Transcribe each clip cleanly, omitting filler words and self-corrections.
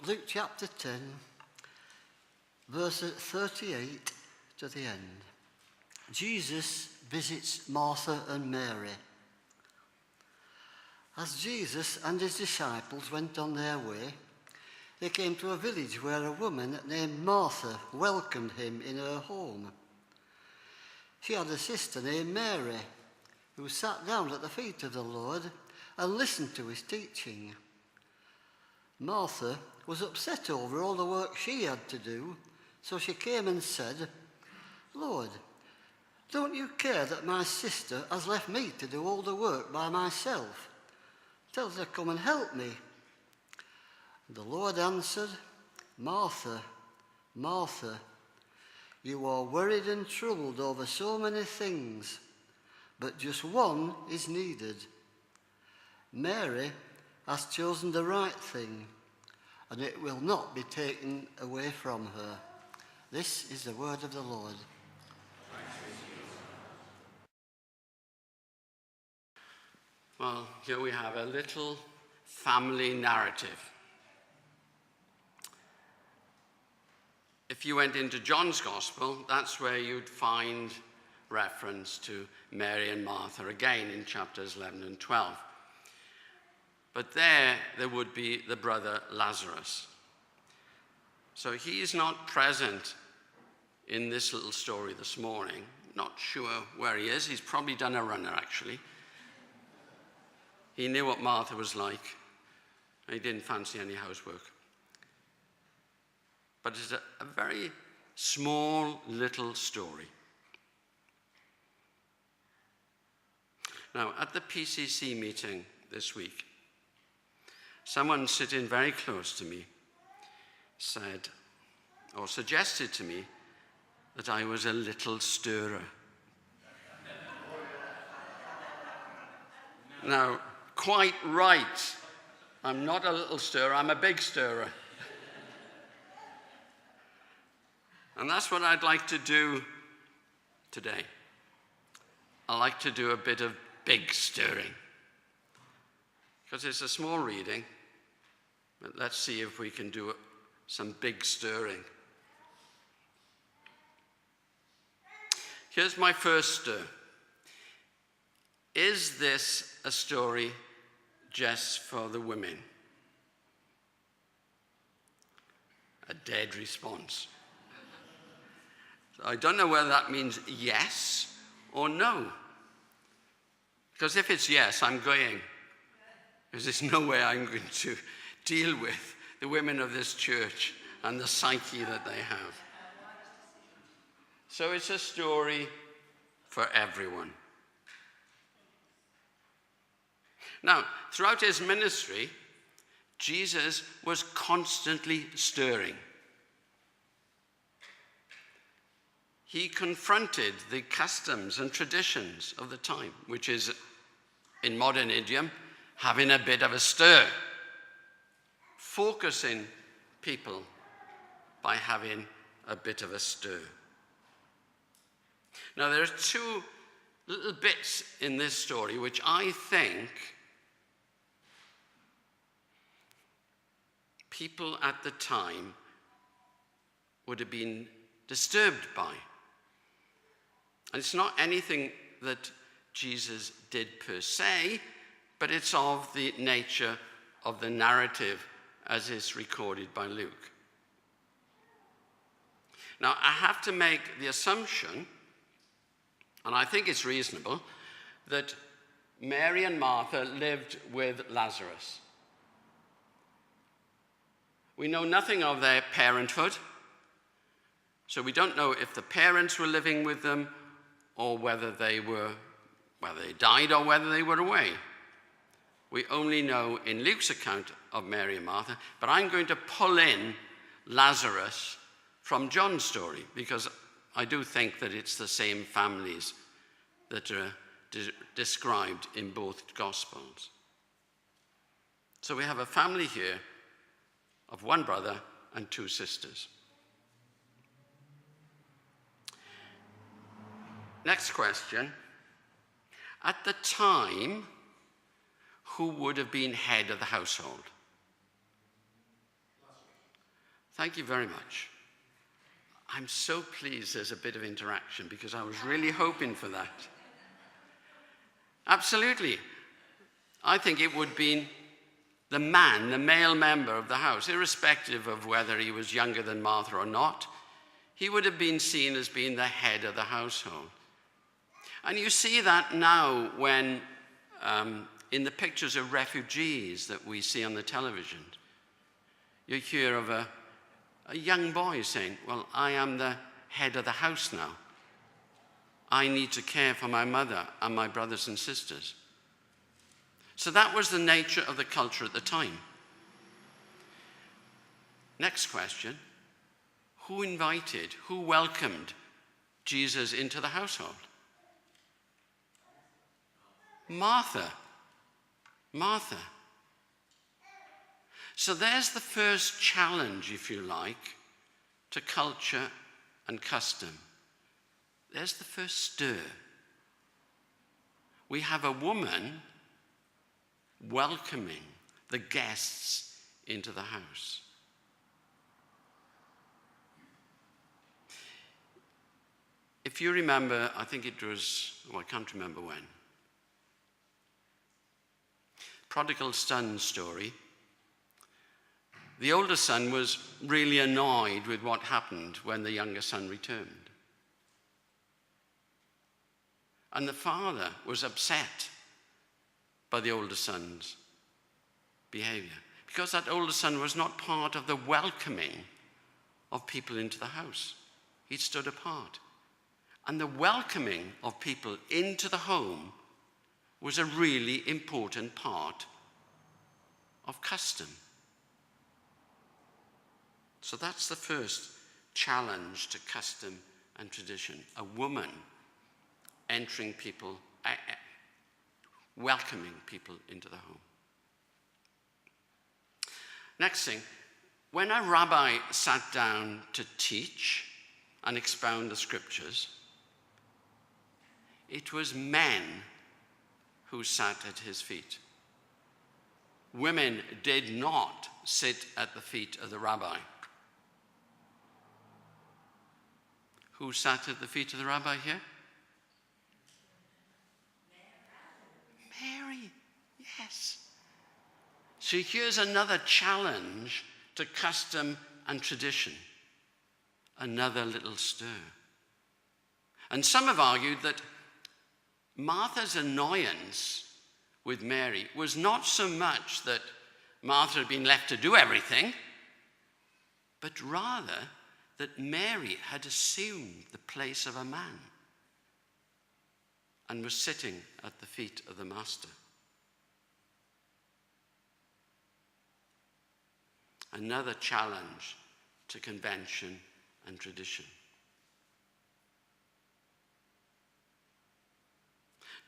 Luke chapter 10, verse 38 to the end. Jesus visits Martha and Mary. As Jesus and his disciples went on their way, they came to a village where a woman named Martha welcomed him in her home. She had a sister named Mary, who sat down at the feet of the Lord and listened to his teaching. Martha was upset over all the work she had to do, so she came and said, "Lord, don't you care that my sister has left me to do all the work by myself? Tell her to come and help me." The Lord answered, "Martha, Martha, you are worried and troubled over so many things, but just one is needed. Mary has chosen the right thing, and it will not be taken away from her." This is the word of the Lord. Well, here we have a little family narrative. If you went into John's Gospel, that's where you'd find reference to Mary and Martha again in chapters 11 and 12. But there would be the brother Lazarus. So he's not present in this little story this morning. Not sure where he is. He's probably done a runner, actually. He knew what Martha was like. He didn't fancy any housework. But it's a very small little story. Now, at the PCC meeting this week, someone sitting very close to me said, or suggested to me, that I was a little stirrer. Now, quite right. I'm not a little stirrer, I'm a big stirrer. And that's what I'd like to do today. I like to do a bit of big stirring. Because it's a small reading, but let's see if we can do some big stirring. Here's my first stir. Is this a story just for the women? A dead response. So I don't know whether that means yes or no. Because if it's yes, I'm going. Because there's no way I'm going to deal with the women of this church and the psyche that they have. So it's a story for everyone. Now, throughout his ministry, Jesus was constantly stirring. He confronted the customs and traditions of the time, which is, in modern idiom, having a bit of a stir. Focusing people by having a bit of a stir. Now, there are two little bits in this story which I think people at the time would have been disturbed by. And it's not anything that Jesus did per se, but it's of the nature of the narrative as is recorded by Luke. Now, I have to make the assumption, and I think it's reasonable, that Mary and Martha lived with Lazarus. We know nothing of their parenthood, so we don't know if the parents were living with them or whether they died or whether they were away. We only know in Luke's account of Mary and Martha, but I'm going to pull in Lazarus from John's story because I do think that it's the same families that are described in both Gospels. So we have a family here of one brother and two sisters. Next question. At the time, who would have been head of the household? Thank you very much. I'm so pleased there's a bit of interaction because I was really hoping for that. Absolutely. I think it would be the man, the male member of the house, irrespective of whether he was younger than Martha or not, he would have been seen as being the head of the household. And you see that now when, in the pictures of refugees that we see on the television, you hear of a young boy saying, well, I am the head of the house now. I need to care for my mother and my brothers and sisters. So that was the nature of the culture at the time. Next question. Who invited, who welcomed Jesus into the household? Martha. Martha. So there's the first challenge, if you like, to culture and custom. There's the first stir. We have a woman welcoming the guests into the house. If you remember, I think it was, I can't remember when, prodigal son story. The older son was really annoyed with what happened when the younger son returned. And the father was upset by the older son's behavior because that older son was not part of the welcoming of people into the house. He stood apart. And the welcoming of people into the home was a really important part of custom. So that's the first challenge to custom and tradition. A woman entering people, welcoming people into the home. Next thing, when a rabbi sat down to teach and expound the scriptures, it was men who sat at his feet. Women did not sit at the feet of the rabbi. Who sat at the feet of the rabbi here? Mary, yes. So here's another challenge to custom and tradition. Another little stir. And some have argued that Martha's annoyance with Mary was not so much that Martha had been left to do everything, but rather that Mary had assumed the place of a man and was sitting at the feet of the master. Another challenge to convention and tradition.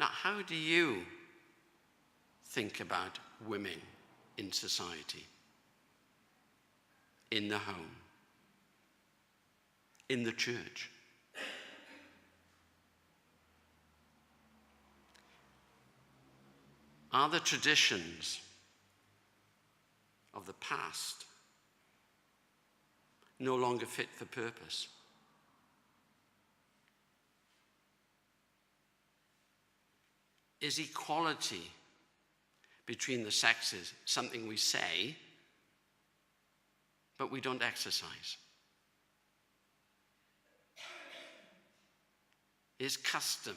Now, how do you think about women in society, in the home, in the church? Are the traditions of the past no longer fit for purpose? Is equality between the sexes something we say, but we don't exercise? Is custom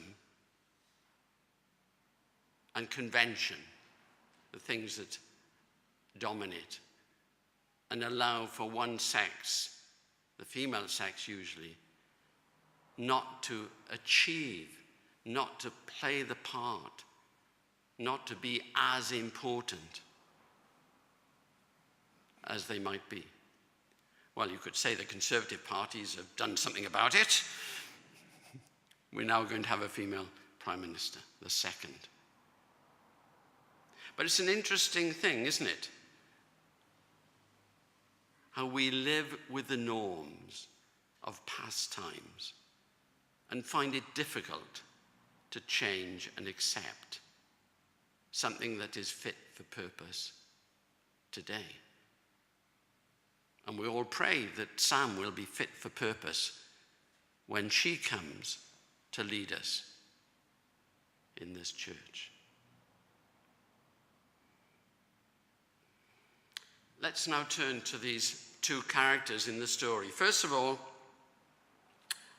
and convention the things that dominate and allow for one sex, the female sex usually, not to achieve, not to play the part, not to be as important as they might be? Well, you could say the Conservative parties have done something about it. We're now going to have a female Prime Minister, the second. But it's an interesting thing, isn't it? How we live with the norms of past times and find it difficult to change and accept something that is fit for purpose today. And we all pray that Sam will be fit for purpose when she comes to lead us in this church. Let's now turn to these two characters in the story. First of all,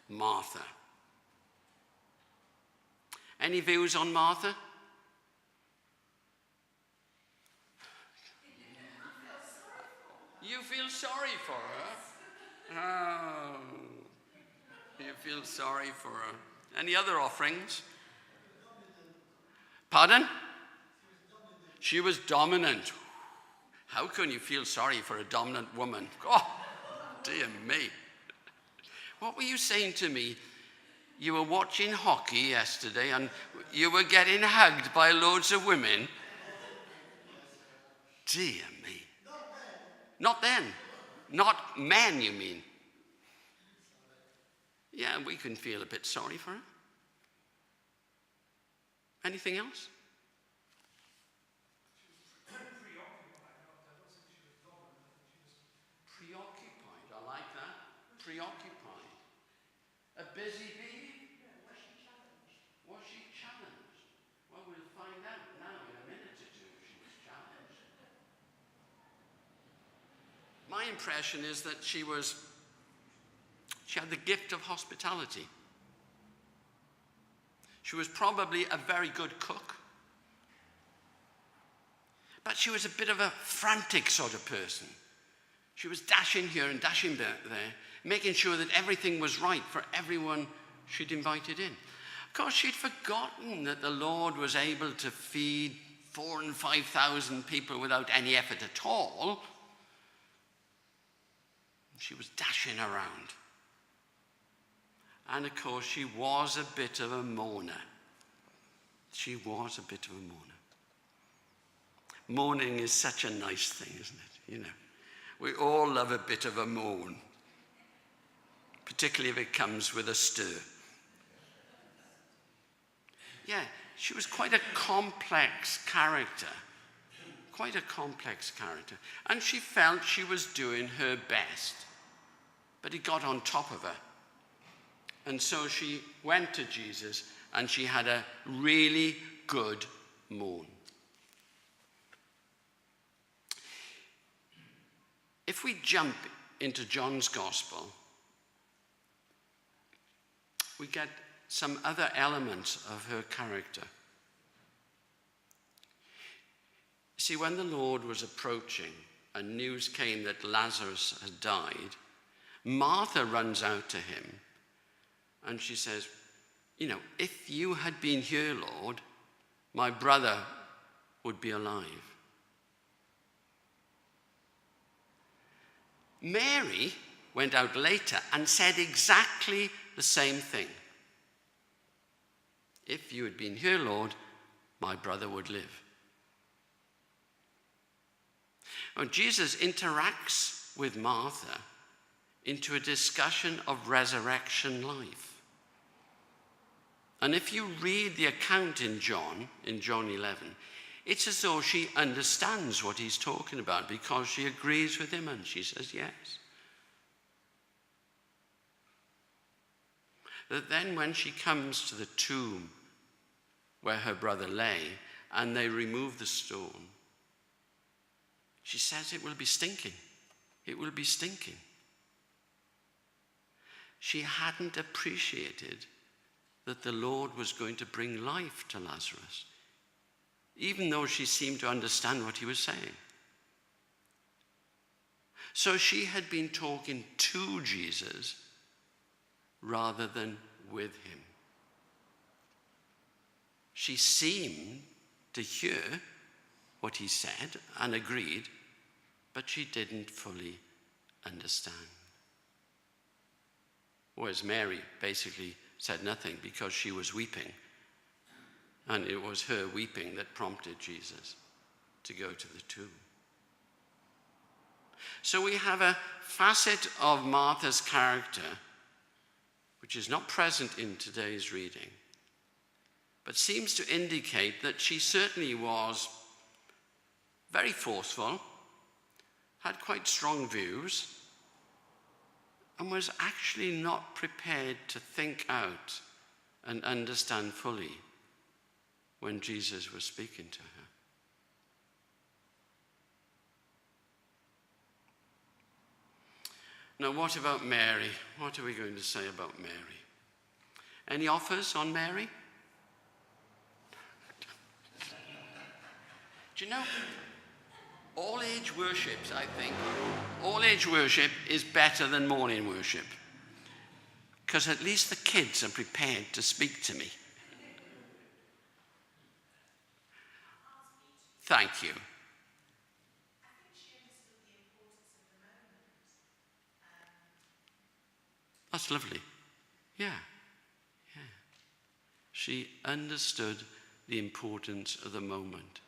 Martha. Any views on Martha? You feel sorry for her? Oh, you feel sorry for her. Any other offerings? Pardon? She was dominant. How can you feel sorry for a dominant woman? Oh, dear me. What were you saying to me? You were watching hockey yesterday and you were getting hugged by loads of women? Dear me. Not then. Not men, you mean? Yeah, we can feel a bit sorry for her. Anything else? Preoccupied. I like that. Preoccupied. A busy bee? Was she challenged? Well, we'll find out now in a minute or two if she was challenged. My impression is that she had the gift of hospitality. She was probably a very good cook. But she was a bit of a frantic sort of person. She was dashing here and dashing there, making sure that everything was right for everyone she'd invited in. Of course, she'd forgotten that the Lord was able to feed 4,000 and 5,000 people without any effort at all. She was dashing around. And of course, she was a bit of a moaner. She was a bit of a moaner. Moaning is such a nice thing, isn't it? You know, we all love a bit of a moan, particularly if it comes with a stir. Yeah, she was quite a complex character. Quite a complex character. And she felt she was doing her best. But he got on top of her. And so she went to Jesus and she had a really good moan. If we jump into John's Gospel, we get some other elements of her character. See, when the Lord was approaching and news came that Lazarus had died, Martha runs out to him and she says, you know, if you had been here, Lord, my brother would be alive. Mary went out later and said exactly the same thing. If you had been here, Lord, my brother would live. When Jesus interacts with Martha into a discussion of resurrection life. And if you read the account in John 11, it's as though she understands what he's talking about because she agrees with him and she says yes. That then when she comes to the tomb where her brother lay and they remove the stone, she says it will be stinking. It will be stinking. She hadn't appreciated that the Lord was going to bring life to Lazarus, even though she seemed to understand what he was saying. So she had been talking to Jesus rather than with him. She seemed to hear what he said and agreed, but she didn't fully understand. Whereas Mary basically said nothing because she was weeping. And it was her weeping that prompted Jesus to go to the tomb. So we have a facet of Martha's character which is not present in today's reading, but seems to indicate that she certainly was very forceful, had quite strong views, and was actually not prepared to think out and understand fully when Jesus was speaking to her. Now, what about Mary? What are we going to say about Mary? Any offers on Mary? Do you know, all age worships, I think, all age worship is better than morning worship. Because at least the kids are prepared to speak to me. Thank you. That's lovely. Yeah. She understood the importance of the moment.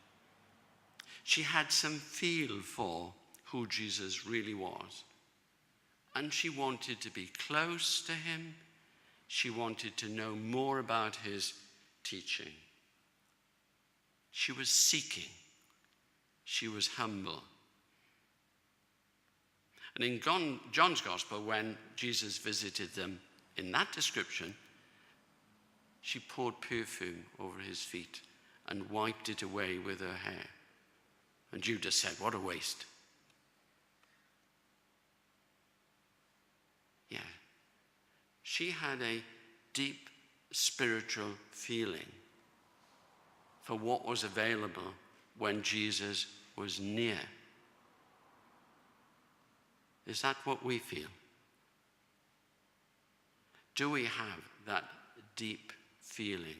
She had some feel for who Jesus really was. And she wanted to be close to him. She wanted to know more about his teaching. She was seeking. She was humble. And in John's Gospel, when Jesus visited them in that description, she poured perfume over his feet and wiped it away with her hair. And Judas said, "What a waste." Yeah. She had a deep spiritual feeling for what was available when Jesus was near. Is that what we feel? Do we have that deep feeling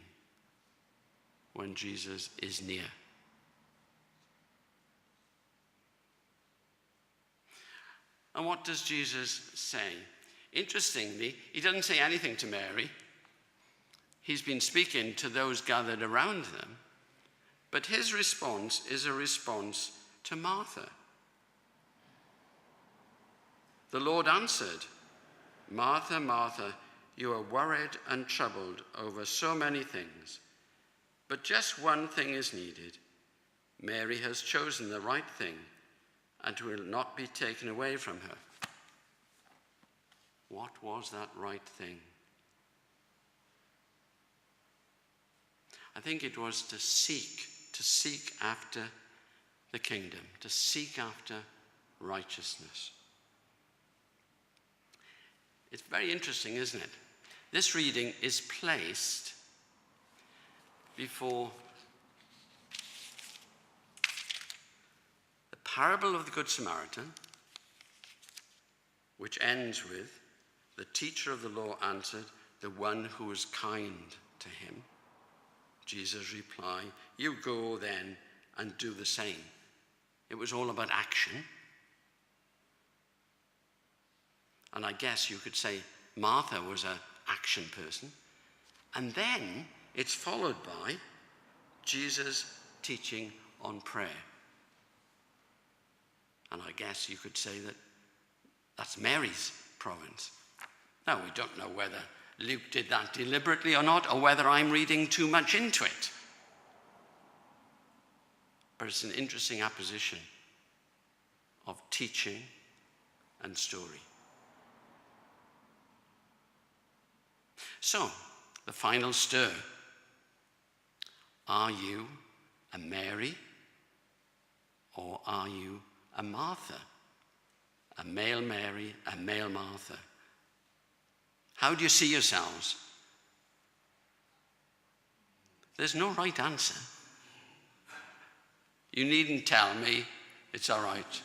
when Jesus is near? And what does Jesus say? Interestingly, he doesn't say anything to Mary. He's been speaking to those gathered around them. But his response is a response to Martha. The Lord answered, "Martha, Martha, you are worried and troubled over so many things, but just one thing is needed. Mary has chosen the right thing, and it will not be taken away from her." What was that right thing? I think it was to seek after the kingdom, to seek after righteousness. It's very interesting, isn't it? This reading is placed before the parable of the Good Samaritan, which ends with, "The teacher of the law answered, the one who was kind to him." Jesus replied, "You go then and do the same." It was all about action. And I guess you could say Martha was an action person. And then it's followed by Jesus teaching on prayer. And I guess you could say that that's Mary's province. Now, we don't know whether Luke did that deliberately or not, or whether I'm reading too much into it. But it's an interesting apposition of teaching and story. So, the final stir. Are you a Mary, or are you a Martha? A male Mary, a male Martha. How do you see yourselves? There's no right answer. You needn't tell me, it's all right.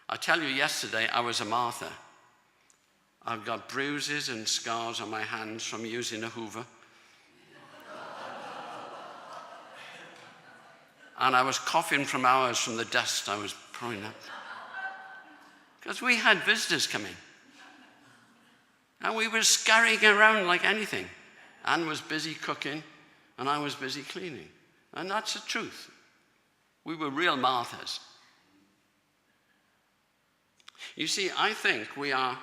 I tell you, yesterday I was a Martha. I've got bruises and scars on my hands from using a Hoover. And I was coughing from hours from the dust I was throwing up. Because we had visitors coming. And we were scurrying around like anything. Anne was busy cooking, and I was busy cleaning. And that's the truth. We were real Marthas. You see, I think we are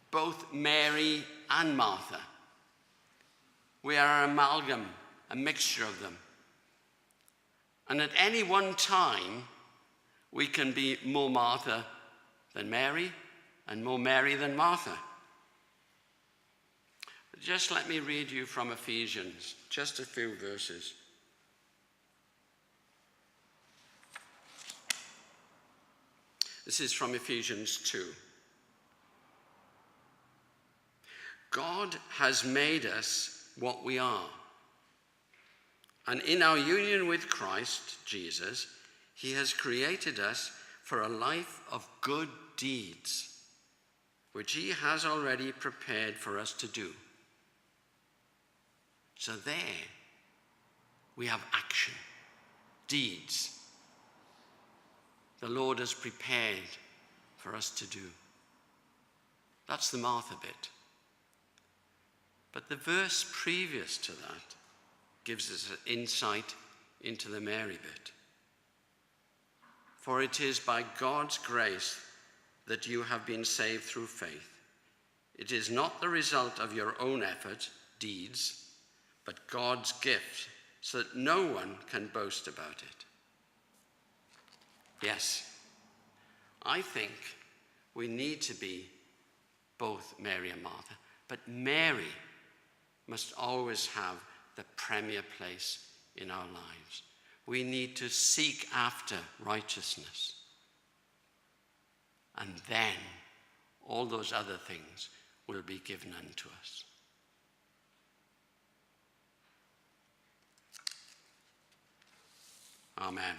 both Mary and Martha. We are an amalgam, a mixture of them. And at any one time, we can be more Martha than Mary, and more Mary than Martha. But just let me read you from Ephesians, just a few verses. This is from Ephesians 2. God has made us what we are. And in our union with Christ Jesus, he has created us for a life of good deeds, which he has already prepared for us to do. So there we have action, deeds. The Lord has prepared for us to do. That's the Martha bit. But the verse previous to that gives us an insight into the Mary bit. For it is by God's grace that you have been saved through faith. It is not the result of your own effort, deeds, but God's gift, so that no one can boast about it. Yes, I think we need to be both Mary and Martha, but Mary must always have the premier place in our lives. We need to seek after righteousness. And then all those other things will be given unto us. Amen.